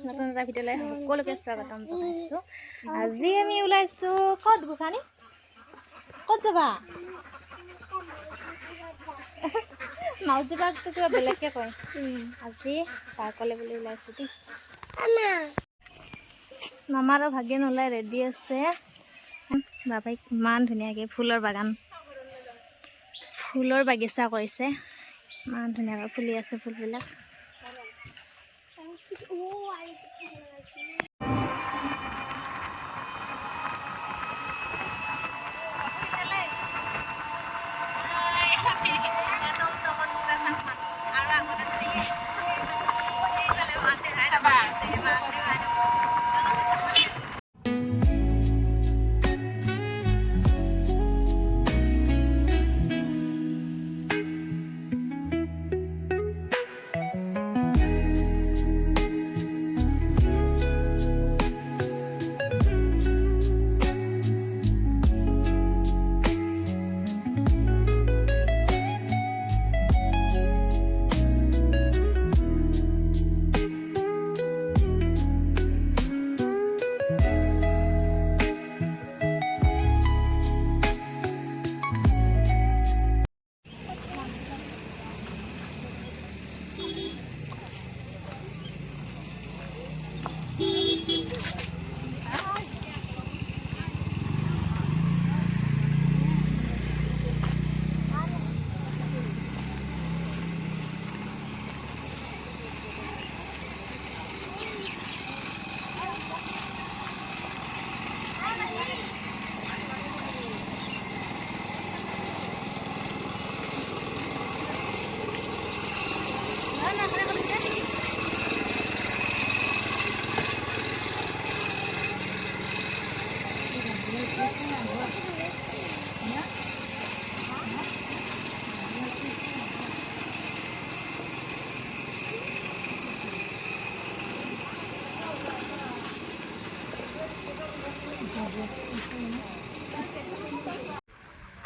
নতুন এটা ভিডিঅ'লৈ সকলোকে স্বাগতম জনাইছোঁ। আজি আমি ওলাইছোঁ ক'ত গোসাঁনী? ক'ত যাবা? মাউজী পাৰ্কটো কিবা বেলেগকৈ কয়। আজি পাৰ্কলৈ বুলি ওলাইছোঁ দেই। মামা আৰু ভাগিন ওলাই ৰেডি আছে। বাবাই ইমান ধুনীয়াকৈ ফুলৰ বাগিচা কৰিছে। ইমান ধুনীয়াকৈ ফুলি আছে ফুলবিলাক।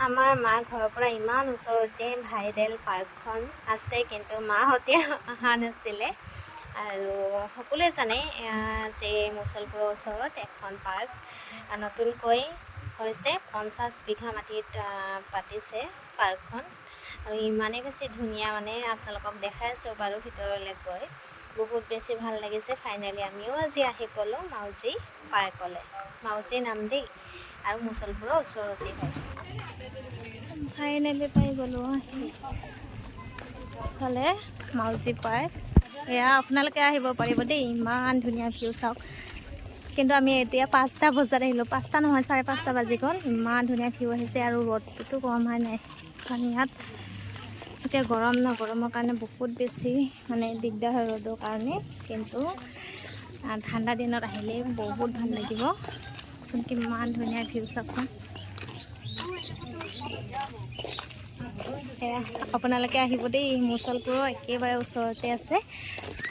আমাৰ মা ঘৰৰ পৰা ইমান ওচৰতে ভাইৰেল পাৰ্কখন আছে, কিন্তু মাহঁতে অহা নাছিলে। আৰু সকলোৱে জানে যে মুছলপুৰৰ ওচৰত এখন পাৰ্ক নতুনকৈ হৈছে। 50 বিঘা মাটিত পাতিছে পাৰ্কখন, আৰু ইমানেই বেছি ধুনীয়া, মানে আপোনালোকক দেখাই আছোঁ বাৰু ভিতৰলৈ গৈ। বহুত বেছি ভাল লাগিছে। ফাইনেলি আমিও আজি আহি গ'লোঁ মাউজী পাৰ্কলৈ। মাউজী নাম দেই, আৰু মুছলপুৰৰ ওচৰতে হয়। ফাইনেলি পাই গ'লোঁ ফালে মাউজী পাৰ্ক। এয়া আপোনালোকে আহিব পাৰিব দেই, ইমান ধুনীয়া ভিউ চাওক। কিন্তু আমি এতিয়া 5টা বজাত আহিলোঁ। 5টা নহয়, 5:30 বাজি গ'ল। ইমান ধুনীয়া ভিউ আহিছে, আৰু ৰ'দটোতো কম হয় নাই। কাৰণ ইয়াত এতিয়া গৰমৰ কাৰণে বহুত বেছি মানে দিগদাৰ হয় ৰ'দৰ কাৰণে। কিন্তু ঠাণ্ডা দিনত আহিলে বহুত ভাল লাগিব। চোন কিমান ধুনীয়া ভিউ চাওকচোন। আপোনালোকে আহিব দেই, মুছলপুৰৰ একেবাৰে ওচৰতে আছে।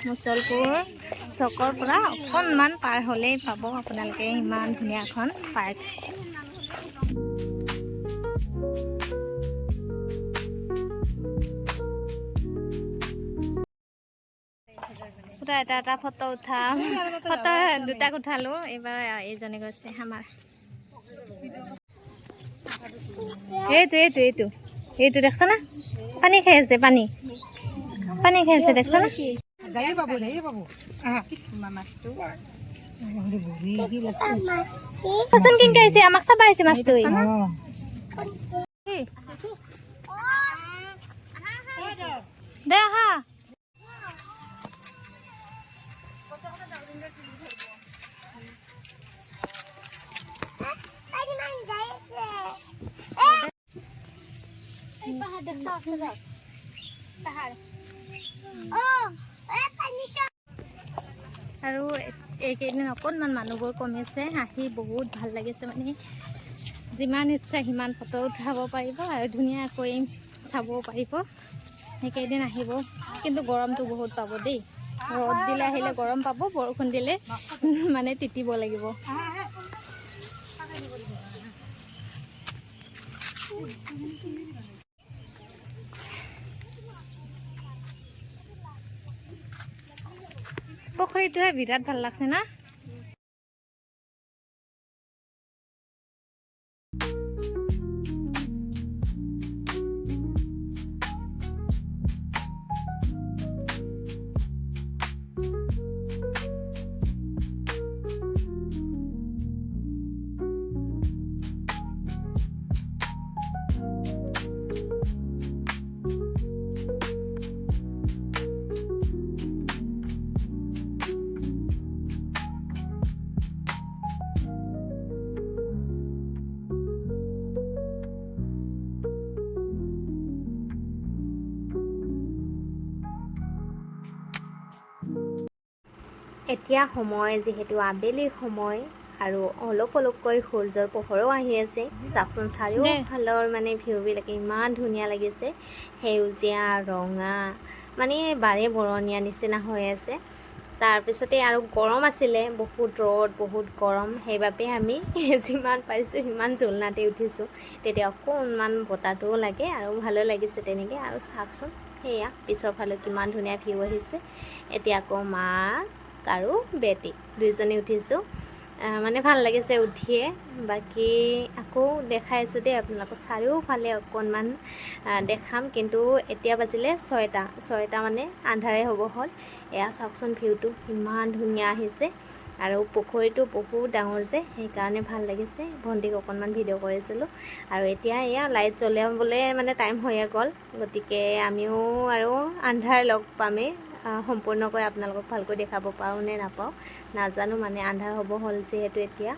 মুছলপুৰ চকৰ পৰা অকণমান পাৰ হ'লেই পাব আপোনালোকে ইমান ধুনীয়া এখন পাৰ্ক। এটা ফটো উঠাম। ফটো দুটাক উঠালোঁ। এইবাৰ এইজনে গৈছে আমাৰ। এইটো দেখছা না? পানী খাই আছে, পানী খাই আছে, দেখছা না? কেনেকে আহিছে? আমাক চাব আহিছে মাছটো। দে আহা। আৰু এইকেইদিন অকণমান মানুহবোৰ কমিছে, আহি বহুত ভাল লাগিছে। মানে যিমান ইচ্ছা সিমান ফটো উঠাব পাৰিব আৰু ধুনীয়াকৈ চাবও পাৰিব। সেইকেইদিন আহিব, কিন্তু গৰমটো বহুত পাব দেই। ৰ'দ দিলে আহিলে গৰম পাব, বৰষুণ দিলে মানে তিতিব লাগিব। পুখুৰীটোহে বিৰাট ভাল লাগছে না। এতিয়া সময় যিহেতু আবেলিৰ সময় আৰু অলপ অলপকৈ সূৰ্যৰ পোহৰো আহি আছে। চাওকচোন চাৰিওফালৰ মানে ভিউবিলাক ইমান ধুনীয়া লাগিছে, সেউজীয়া ৰঙা মানে বাৰে বৰণীয়া নিচিনা হৈ আছে। তাৰপিছতে আৰু গৰম আছিলে, বহুত ৰ'দ বহুত গৰম, সেইবাবে আমি যিমান পাৰিছোঁ সিমান ঝুলনাতে উঠিছোঁ। তেতিয়া অকণমান বতাহটোও লাগে আৰু ভালো লাগিছে তেনেকৈ। আৰু চাওকচোন সেয়া পিছৰ ফালে কিমান ধুনীয়া ভিউ আহিছে। এতিয়া আকৌ মা আৰু বেটি দুইজনী উঠিছোঁ, মানে ভাল লাগিছে উঠিয়ে। বাকী আকৌ দেখাইছোঁ দেই আপোনালোকক, চাৰিওফালে অকণমান দেখাম। কিন্তু এতিয়া বাজিলে 6টা মানে আন্ধাৰে হ'ব হ'ল। এয়া চাওকচোন ভিউটো ইমান ধুনীয়া আহিছে। আৰু পুখুৰীটো বহুত ডাঙৰ যে, সেইকাৰণে ভাল লাগিছে। ভণ্টিক অকণমান ভিডিঅ' কৰিছিলোঁ। আৰু এতিয়া এয়া লাইট জ্বলাবলৈ মানে টাইম হৈয়ে গ'ল, গতিকে আমিও আৰু আন্ধাৰ লগ পামেই। সম্পূৰ্ণকৈ আপোনালোকক ভালকৈ দেখাব পাৰোঁ নে নাপাওঁ নাজানো, মানে আন্ধাৰ হ'ব হ'ল যিহেতু এতিয়া।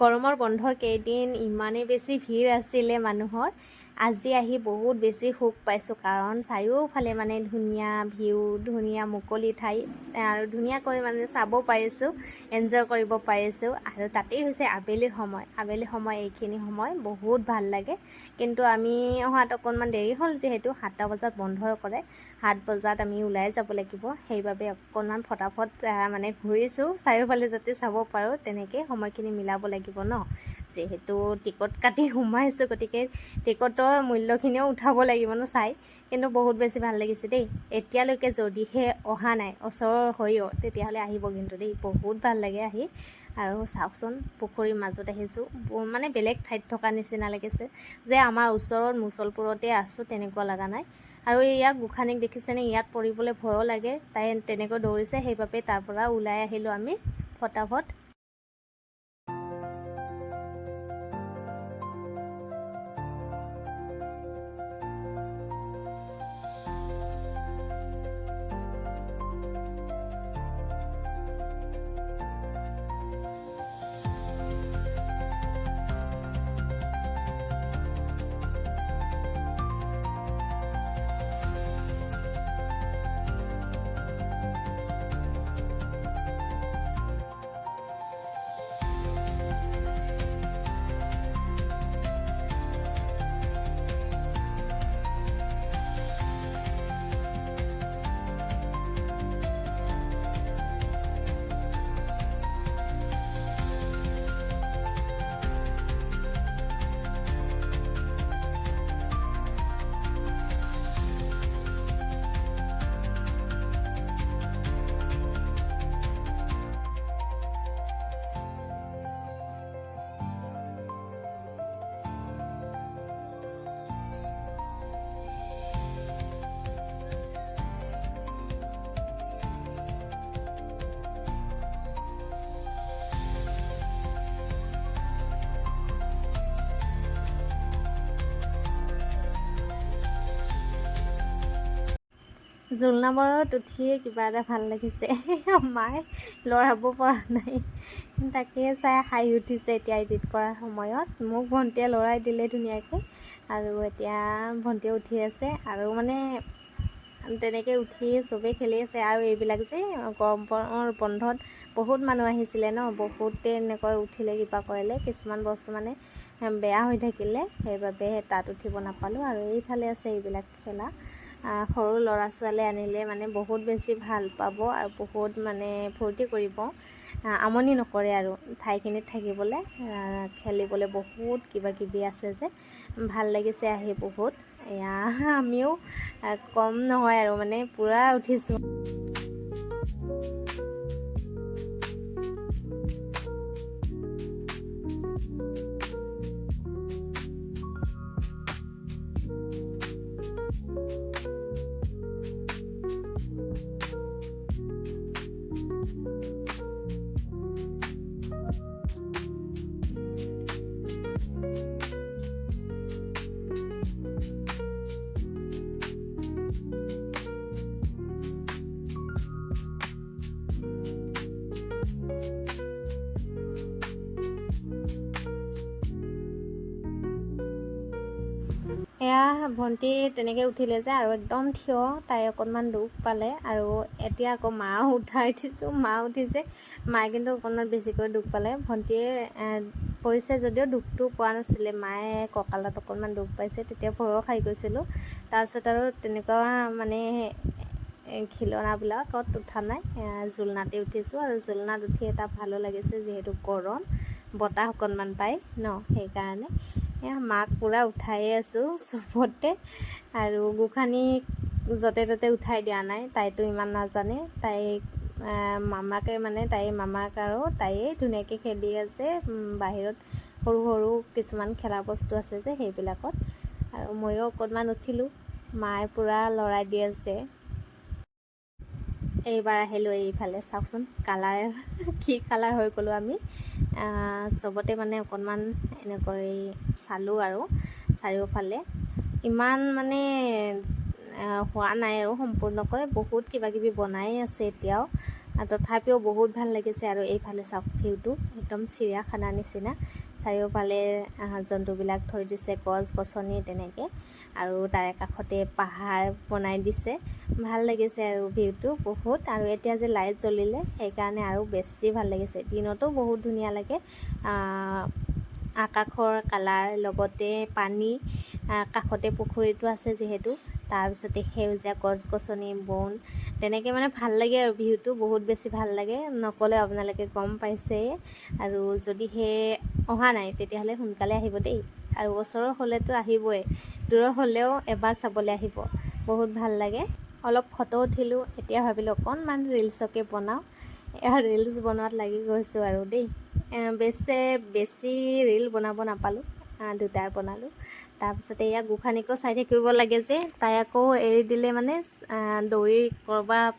গৰমৰ বন্ধ কেইদিন ইমানেই বেছি ভিৰ আছিলে মানুহৰ। আজি আহি বহুত বেছি সুখ পাইছোঁ, কাৰণ চাৰিওফালে মানে ধুনীয়া ভিউ, ধুনীয়া মুকলি ঠাই আৰু ধুনীয়াকৈ মানে চাব পাৰিছোঁ, এনজয় কৰিব পাৰিছোঁ। আৰু তাতেই হৈছে আবেলি সময় এইখিনি সময় বহুত ভাল লাগে। কিন্তু আমি অহাত অকণমান দেৰি হ'ল, যিহেতু 7টা বজাত বন্ধ কৰে। 7 বজাত আমি ওলাই যাব লাগিব, সেইবাবে অকণমান ফটাফট মানে ঘূৰিছোঁ চাৰিওফালে যাতে চাব পাৰোঁ। তেনেকৈ সময়খিনি মিলাব লাগিব ন, যিহেতু টিকট কাটি সোমাইছোঁ, গতিকে টিকটৰ মূল্যখিনিও উঠাব লাগিব ন চাই। কিন্তু বহুত বেছি ভাল লাগিছে দেই। এতিয়ালৈকে যদিহে অহা নাই ওচৰৰ হৈও, তেতিয়াহ'লে আহিব কিন্তু দেই, বহুত ভাল লাগে আহি। আৰু চাওকচোন পুখুৰীৰ মাজত আহিছোঁ, মানে বেলেগ ঠাইত থকা নিচিনা লাগিছে, যে আমাৰ ওচৰত মুছলপুৰতে আছোঁ তেনেকুৱা লগা নাই। আৰু ইয়াক গোঁসানীক দেখিছেনে, ইয়াত পৰিবলৈ ভয়ো লাগে, তাই তেনেকৈ দৌৰিছে, সেইবাবে তাৰ পৰা ওলাই আহিলোঁ আমি ফটাফট। জোলনাবোৰত উঠিয়ে কিবা এটা ভাল লাগিছে। মায়ে লৰাব পৰা নাই, তাকে চাই হাঁহি উঠিছে এতিয়া এডিট কৰাৰ সময়ত। মোক ভণ্টিয়ে লৰাই দিলে ধুনীয়াকৈ, আৰু এতিয়া ভণ্টিয়ে উঠি আছে। আৰু মানে তেনেকৈ উঠি চবেই খেলি আছে। আৰু এইবিলাক যে গৰম বন্ধত বহুত মানুহ আহিছিলে ন, বহুতে এনেকৈ উঠিলে কিবা কৰিলে, কিছুমান বস্তু মানে বেয়া হৈ থাকিলে, সেইবাবে তাত উঠিব নাপালোঁ। আৰু এইফালে আছে এইবিলাক খেলা, সৰু ল'ৰা ছোৱালী আনিলে মানে বহুত বেছি ভাল পাব আৰু বহুত মানে ফূৰ্তি কৰিব, আমনি নকৰে আৰু ঠাইখিনিত থাকিবলৈ, খেলিবলৈ বহুত কিবা কিবি আছে যে ভাল লাগিছে আহি বহুত। এয়া আমিও কম নহয় আৰু মানে পূৰা উঠিছোঁ। এয়া ভণ্টি তেনেকৈ উঠিলে যে আৰু একদম থিয়, তাই অকণমান দুখ পালে। আৰু এতিয়া আকৌ মাও উঠাই দিছোঁ, মা উঠিছে, মায়ে কিন্তু অকণমান বেছিকৈ দুখ পালে। ভণ্টিয়ে পৰিছে যদিও দুখটো পোৱা নাছিলে, মায়ে কঁকালত অকণমান দুখ পাইছে, তেতিয়া ভয়ো খাই গৈছিলোঁ। তাৰপিছত আৰু তেনেকুৱা মানে খিলনাবিলাকত উঠা নাই, জোলনাতে উঠিছোঁ। আৰু জোলনাত উঠি এটা ভালো লাগিছে, যিহেতু গৰম বতাহ অকণমান পায় ন, সেইকাৰণে মাক পূৰা উঠায়ে আছোঁ চবতে। আৰু গোসানীক য'তে ত'তে উঠাই দিয়া নাই, তাইতো ইমান নাজানে, তাই মামাকে মানে তাই মামাক আৰু তাইয়ে ধুনীয়াকৈ খেলি আছে বাহিৰত, সৰু সৰু কিছুমান খেলা বস্তু আছে যে সেইবিলাকত। আৰু ময়ো অকণমান উঠিলোঁ, মায়ে পূৰা লৰাই দি আছে। এইবাৰ আহিলোঁ এইফালে, চাওকচোন কালাৰ কি কালাৰ হৈ গ'লোঁ আমি। চবতে মানে অকণমান এনেকৈ চালোঁ আৰু চাৰিওফালে, ইমান মানে হোৱা নাই আৰু সম্পূৰ্ণকৈ, বহুত কিবা কিবি বনাই আছে এতিয়াও, তথাপিও বহুত ভাল লাগিছে। আৰু এইফালে চাওক ভিউটো একদম চিৰিয়াখানাৰ নিচিনা, চাৰিওফালে জন্তুবিলাক থৈ দিছে, গছ গছনি তেনেকৈ, আৰু তাৰে কাষতে পাহাৰ বনাই দিছে, ভাল লাগিছে আৰু ভিউটো বহুত। আৰু এতিয়া যে লাইট জ্বলিলে সেইকাৰণে আৰু বেছি ভাল লাগিছে, দিনতো বহুত ধুনীয়া লাগে। আকাশৰ কালাৰ, লগতে পানী, কাষতে পুখুৰীটো আছে যিহেতু, তাৰপিছতে সেউজীয়া গছ গছনি বন, তেনেকৈ মানে ভাল লাগে আৰু ভিউটো বহুত বেছি ভাল লাগে, নক'লে আপোনালোকে গম পাইছেই। আৰু যদিহে অহা নাই তেতিয়াহ'লে সোনকালে আহিব দেই, আৰু ওচৰৰ হ'লেতো আহিবই, দূৰৰ হ'লেও এবাৰ চাবলৈ আহিব, বহুত ভাল লাগে। অলপ ফটো উঠিলোঁ, এতিয়া ভাবিলোঁ অকণমান ৰিলচকে বনাওঁ, ৰিলচ বনোৱাত লাগি গৈছোঁ আৰু দেই। বেছি ৰিল বনাব নাপালোঁ, দুটাই বনালোঁ। তাৰপিছতে এয়া গোসানীকো চাই থাকিব লাগে যে, তাই আকৌ এৰি দিলে মানে দৌৰি ক'ৰবাত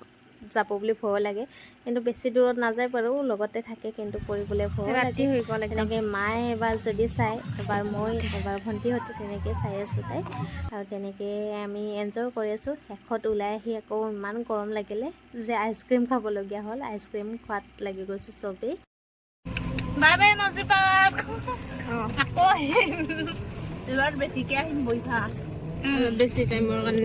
যাব বুলি ভয় লাগে, কিন্তু বেছি দূৰত নাযায় বাৰু, লগতে থাকে, কিন্তু পৰিবলৈ ভয় লাগে। তেনেকৈ মায়ে এবাৰ যদি চায়, এবাৰ মই, এবাৰ ভণ্টিহঁতে তেনেকৈ চাই আছোঁ তাইক, আৰু তেনেকৈ আমি এনজয় কৰি আছোঁ। শেষত ওলাই আহি আকৌ ইমান গৰম লাগিলে যে আইচক্ৰীম খাবলগীয়া হ'ল, আইচক্ৰীম খোৱাত লাগি গৈছোঁ চবেই। বাই বাই মাউচি পাৰ্ক, আকৌ আহিম, এবাৰ বেছিকৈ আহিম, বহি থাক বেছি টাইমৰ কাৰণে।